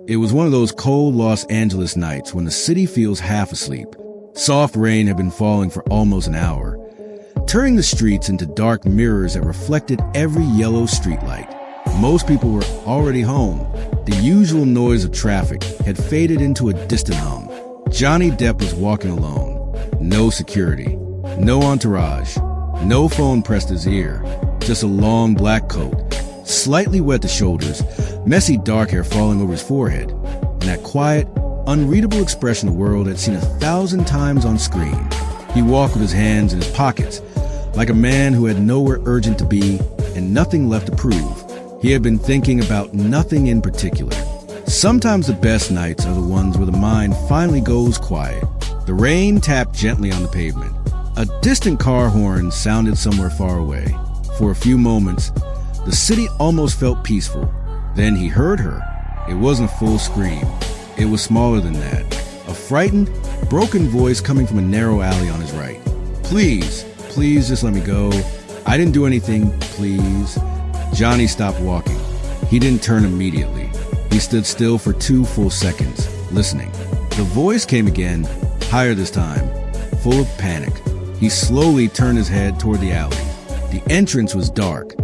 It was one of those cold Los Angeles nights when the city feels half asleep. Soft rain had been falling for almost an hour, turning the streets into dark mirrors that reflected every yellow streetlight. Most people were already home. The usual noise of traffic had faded into a distant hum. Johnny Depp was walking alone. No security, no entourage, no phone pressed his ear, just a long black coat, slightly wet at the shoulders, messy dark hair falling over his forehead, and that quiet, unreadable expression the world had seen 1,000 times on screen. He walked with his hands in his pockets, like a man who had nowhere urgent to be and nothing left to prove. He had been thinking about nothing in particular. Sometimes the best nights are the ones where the mind finally goes quiet. The rain tapped gently on the pavement. A distant car horn sounded somewhere far away. For a few moments, the city almost felt peaceful. Then he heard her. It wasn't a full scream. It was smaller than that. A frightened, broken voice coming from a narrow alley on his right. Please just let me go. I didn't do anything, please. Johnny stopped walking. He didn't turn immediately. He stood still for 2 full seconds, listening. The voice came again, higher this time, full of panic. He slowly turned his head toward the alley. The entrance was dark,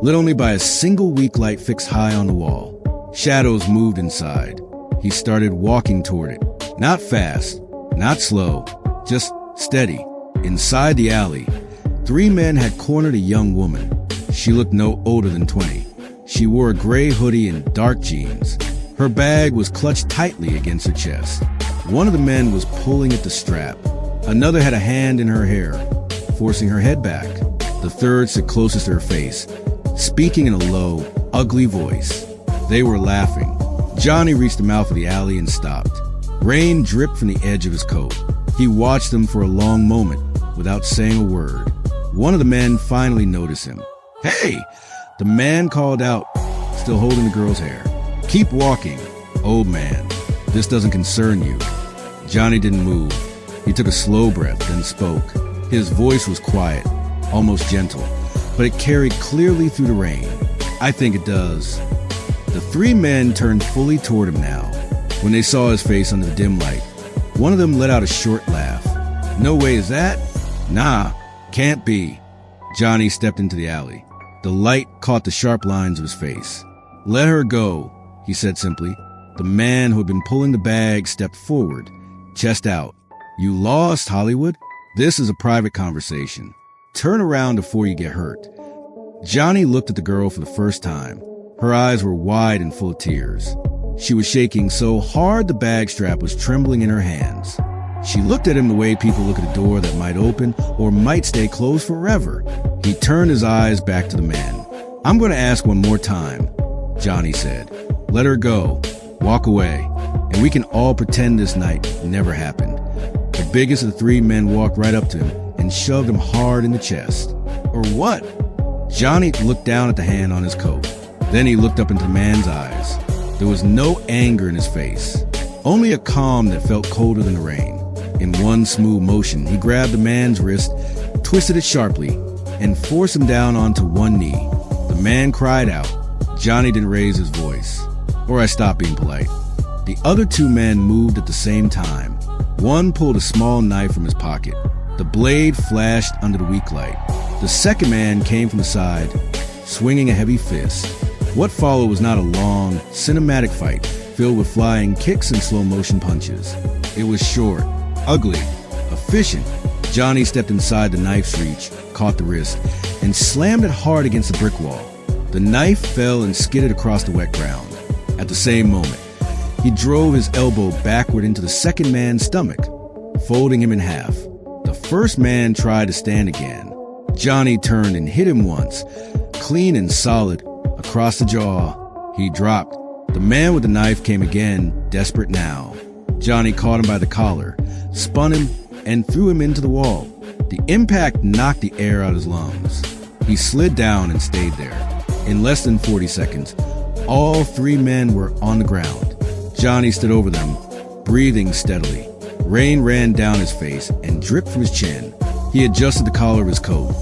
lit only by a single weak light fixed high on the wall. Shadows moved inside. He started walking toward it. Not fast, not slow, just steady. Inside the alley, 3 men had cornered a young woman. She looked no older than 20. She wore a gray hoodie and dark jeans. Her bag was clutched tightly against her chest. One of the men was pulling at the strap. Another had a hand in her hair, forcing her head back. The third stood closest to her face, speaking in a low, ugly voice. They were laughing. Johnny reached the mouth of the alley and stopped. Rain dripped from the edge of his coat. He watched them for a long moment without saying a word. One of the men finally noticed him. "Hey!" The man called out, still holding the girl's hair. "Keep walking, old man. This doesn't concern you." Johnny didn't move. He took a slow breath, then spoke. His voice was quiet, almost gentle, but it carried clearly through the rain. "I think it does." The 3 men turned fully toward him now. When they saw his face under the dim light, one of them let out a short laugh. "No way is that? Nah, can't be." Johnny stepped into the alley. The light caught the sharp lines of his face. "Let her go," he said simply. The man who had been pulling the bag stepped forward, chest out. "You lost, Hollywood? This is a private conversation. Turn around before you get hurt." Johnny looked at the girl for the first time. Her eyes were wide and full of tears. She was shaking so hard the bag strap was trembling in her hands. She looked at him the way people look at a door that might open or might stay closed forever. He turned his eyes back to the man. "I'm going to ask one more time," Johnny said. "Let her go. Walk away. And we can all pretend this night never happened." The biggest of the 3 men walked right up to him and shoved him hard in the chest. "Or what?" Johnny looked down at the hand on his coat. Then he looked up into the man's eyes. There was no anger in his face, only a calm that felt colder than the rain. In one smooth motion, he grabbed the man's wrist, twisted it sharply, and forced him down onto one knee. The man cried out. Johnny didn't raise his voice, or I stopped being polite. The other 2 men moved at the same time. One pulled a small knife from his pocket. The blade flashed under the weak light. The second man came from the side, swinging a heavy fist. What followed was not a long, cinematic fight filled with flying kicks and slow-motion punches. It was short, ugly, efficient. Johnny stepped inside the knife's reach, caught the wrist, and slammed it hard against the brick wall. The knife fell and skidded across the wet ground. At the same moment, he drove his elbow backward into the second man's stomach, folding him in half. The first man tried to stand again. Johnny turned and hit him once, clean and solid, across the jaw. He dropped. The man with the knife came again, desperate now. Johnny caught him by the collar, spun him, and threw him into the wall. The impact knocked the air out of his lungs. He slid down and stayed there. In less than 40 seconds, all 3 men were on the ground. Johnny stood over them, breathing steadily. Rain ran down his face and dripped from his chin. He adjusted the collar of his coat,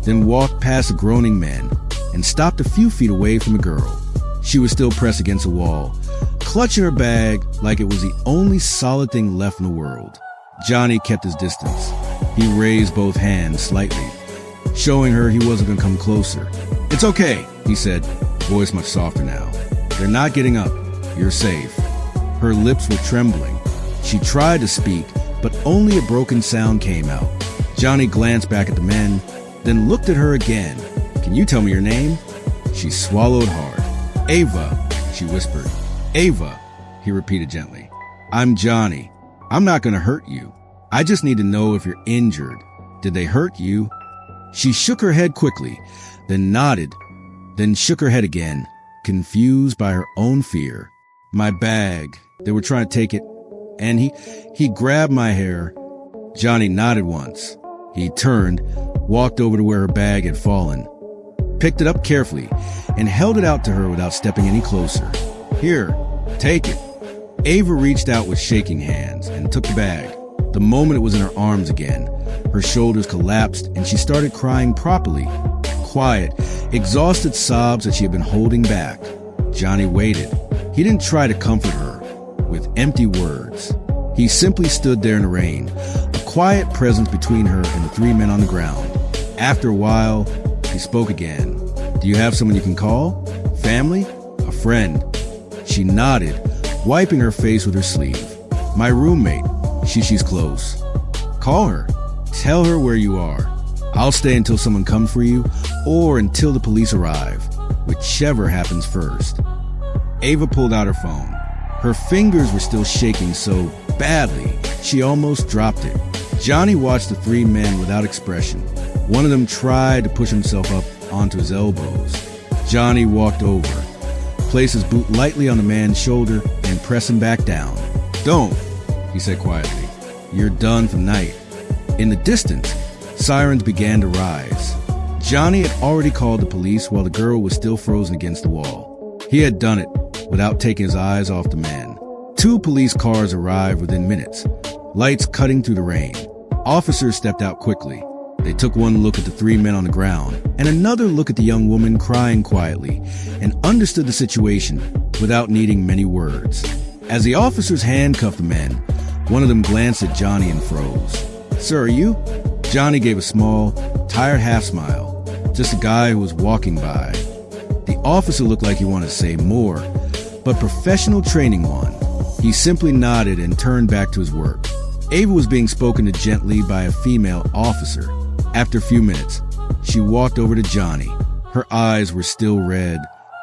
then walked past the groaning men and stopped a few feet away from the girl. She was still pressed against the wall, clutching her bag like it was the only solid thing left in the world. Johnny kept his distance. He raised both hands slightly, showing her he wasn't going to come closer. "It's okay," he said, voice much softer now. "They're not getting up. You're safe." Her lips were trembling. She tried to speak, but only a broken sound came out. Johnny glanced back at the men, then looked at her again. "Can you tell me your name?" She swallowed hard. "Ava," she whispered. "Ava," he repeated gently. "I'm Johnny. I'm not going to hurt you. I just need to know if you're injured. Did they hurt you?" She shook her head quickly, then nodded, then shook her head again, confused by her own fear. "My bag. They were trying to take it, and he grabbed my hair." Johnny nodded once. He turned, walked over to where her bag had fallen, picked it up carefully, and held it out to her without stepping any closer. "Here, take it." Ava reached out with shaking hands and took the bag. The moment it was in her arms again, her shoulders collapsed and she started crying properly. Quiet, exhausted sobs that she had been holding back. Johnny waited. He didn't try to comfort her with empty words. He simply stood there in the rain, a quiet presence between her and the three men on the ground. After a while, he spoke again. "Do you have someone you can call? Family? A friend?" She nodded, wiping her face with her sleeve. "My roommate. She's close." "Call her. Tell her where you are. I'll stay until someone comes for you or until the police arrive, whichever happens first." Ava pulled out her phone. Her fingers were still shaking so badly, she almost dropped it. Johnny watched the three men without expression. One of them tried to push himself up onto his elbows. Johnny walked over, placed his boot lightly on the man's shoulder, and pressed him back down. "Don't," he said quietly. "You're done for the night." In the distance, sirens began to rise. Johnny had already called the police while the girl was still frozen against the wall. He had done it without taking his eyes off the men. 2 police cars arrived within minutes, lights cutting through the rain. Officers stepped out quickly. They took one look at the 3 men on the ground and another look at the young woman crying quietly and understood the situation without needing many words. As the officers handcuffed the men, one of them glanced at Johnny and froze. "Sir, are you?" Johnny gave a small, tired half smile. "Just a guy who was walking by." The officer looked like he wanted to say more, but professional training won. He simply nodded and turned back to his work. Ava was being spoken to gently by a female officer. After a few minutes, she walked over to Johnny. Her eyes were still red,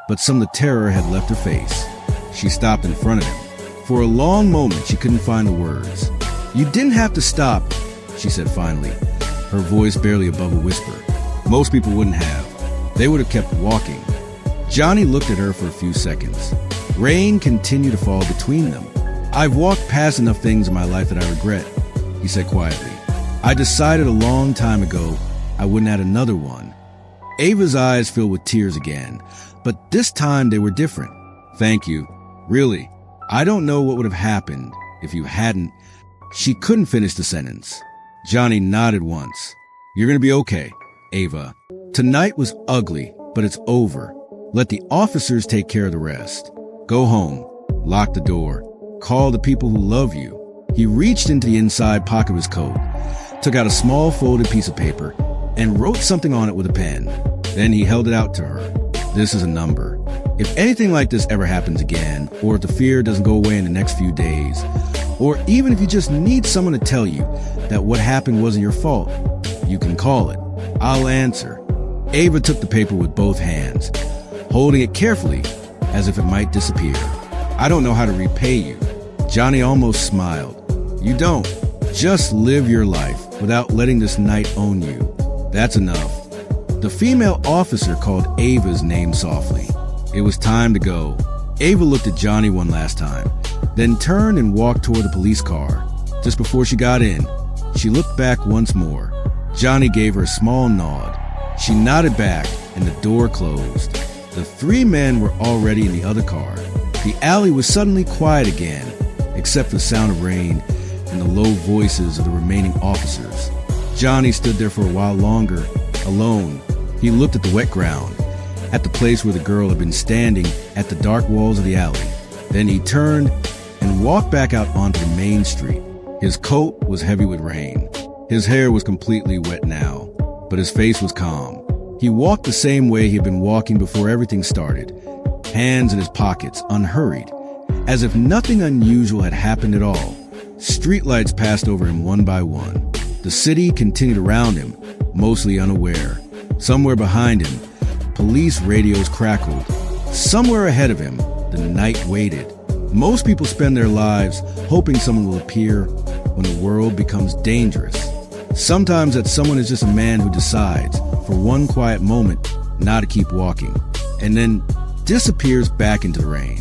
but some of the terror had left her face. She stopped in front of him. For a long moment, she couldn't find the words. "You didn't have to stop," she said finally, her voice barely above a whisper. "Most people wouldn't have. They would have kept walking." Johnny looked at her for a few seconds. Rain continued to fall between them. "I've walked past enough things in my life that I regret," he said quietly. "I decided a long time ago I wouldn't add another one." Ava's eyes filled with tears again, but this time they were different. "Thank you. Really, I don't know what would have happened if you hadn't." She couldn't finish the sentence. Johnny nodded once. "You're going to be okay, Ava. Tonight was ugly, but it's over. Let the officers take care of the rest. Go home, lock the door, call the people who love you." He reached into the inside pocket of his coat, took out a small folded piece of paper, and wrote something on it with a pen. Then he held it out to her. "This is a number. If anything like this ever happens again, or if the fear doesn't go away in the next few days, or even if you just need someone to tell you that what happened wasn't your fault, you can call it. I'll answer." Ava took the paper with both hands, holding it carefully as if it might disappear. "I don't know how to repay you." Johnny almost smiled. "You don't. Just live your life without letting this night own you. That's enough." The female officer called Ava's name softly. It was time to go. Ava looked at Johnny one last time, then turned and walked toward the police car. Just before she got in, she looked back once more. Johnny gave her a small nod. She nodded back, and the door closed. The 3 men were already in the other car. The alley was suddenly quiet again, except for the sound of rain and the low voices of the remaining officers. Johnny stood there for a while longer, alone. He looked at the wet ground, at the place where the girl had been standing, at the dark walls of the alley. Then he turned and walked back out onto the main street. His coat was heavy with rain. His hair was completely wet now, but his face was calm. He walked the same way he had been walking before everything started, hands in his pockets, unhurried, as if nothing unusual had happened at all. Streetlights passed over him one by one. The city continued around him, mostly unaware. Somewhere behind him, police radios crackled. Somewhere ahead of him, the night waited. Most people spend their lives hoping someone will appear when the world becomes dangerous. Sometimes that someone is just a man who decides, for one quiet moment, not to keep walking, and then disappears back into the rain.